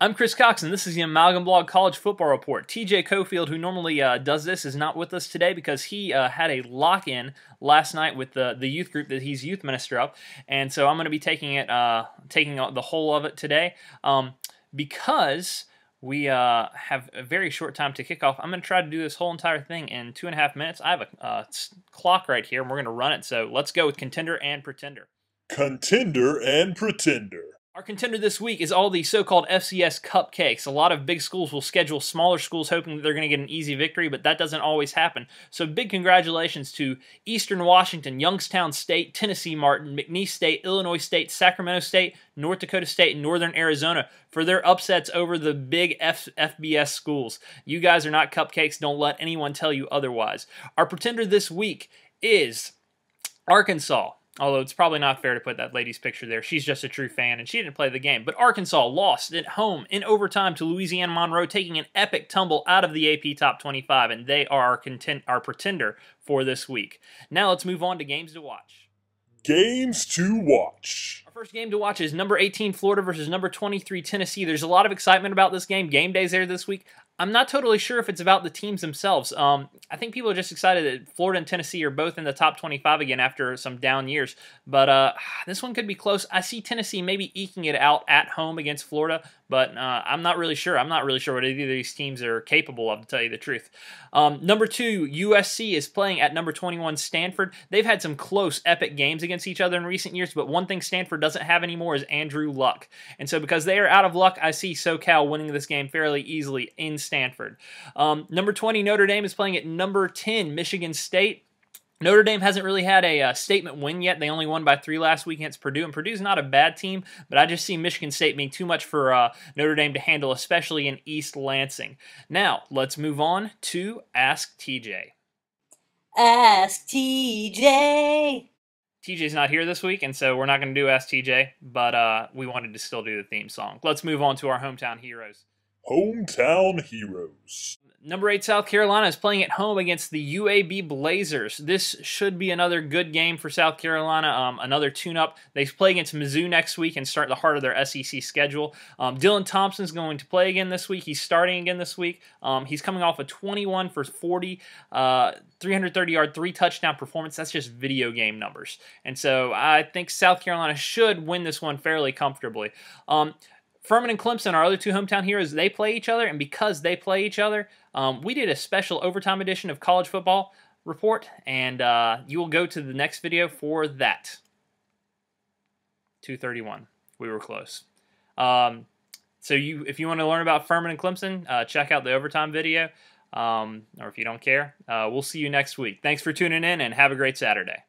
I'm Chris Cox, and this is the Amalgamblog College Football Report. TJ Cofield, who normally does this, is not with us today because he had a lock-in last night with the youth group that he's youth minister of, and so I'm going to be taking the whole of it today because we have a very short time to kick off. I'm going to try to do this whole entire thing in 2.5 minutes. I have a clock right here, and we're going to run it, so let's go with Contender and Pretender. Contender and Pretender. Our contender this week is all the so-called FCS Cupcakes. A lot of big schools will schedule smaller schools hoping that they're going to get an easy victory, but that doesn't always happen. So big congratulations to Eastern Washington, Youngstown State, Tennessee Martin, McNeese State, Illinois State, Sacramento State, North Dakota State, and Northern Arizona for their upsets over the big FBS schools. You guys are not cupcakes. Don't let anyone tell you otherwise. Our pretender this week is Arkansas. Although it's probably not fair to put that lady's picture there. She's just a true fan, and she didn't play the game. But Arkansas lost at home in overtime to Louisiana Monroe, taking an epic tumble out of the AP Top 25, and they are our pretender for this week. Now let's move on to games to watch. Games to watch. Our first game to watch is number 18 Florida versus number 23 Tennessee. There's a lot of excitement about this game. Game day's there this week. I'm not totally sure if it's about the teams themselves. I think people are just excited that Florida and Tennessee are both in the top 25 again after some down years. But this one could be close. I see Tennessee maybe eking it out at home against Florida, but I'm not really sure. I'm not really sure what either of these teams are capable of, to tell you the truth. Number 2, USC is playing at number 21 Stanford. They've had some close, epic games against each other in recent years, but one thing Stanford doesn't have anymore is Andrew Luck. And so because they are out of luck, I see SoCal winning this game fairly easily in Stanford. Number 20, Notre Dame is playing at number 10, Michigan State. Notre Dame hasn't really had a statement win yet. They only won by 3 last week against Purdue, and Purdue's not a bad team, but I just see Michigan State being too much for Notre Dame to handle, especially in East Lansing. Now, let's move on to Ask TJ. Ask TJ. TJ's not here this week, and so we're not going to do Ask TJ, but we wanted to still do the theme song. Let's move on to our hometown heroes. Hometown heroes. Number 8, South Carolina is playing at home against the UAB Blazers. This should be another good game for South Carolina, another tune-up. They play against Mizzou next week and start the heart of their SEC schedule. Dylan Thompson's going to play again this week. He's starting again this week. He's coming off a 21 for 40, 330-yard, 3-touchdown performance. That's just video game numbers. And so I think South Carolina should win this one fairly comfortably. Furman and Clemson, our other 2 hometown heroes, they play each other, and because they play each other, we did a special overtime edition of College Football Report, and you will go to the next video for that. 231. We were close. So if you want to learn about Furman and Clemson, check out the overtime video, or if you don't care, we'll see you next week. Thanks for tuning in, and have a great Saturday.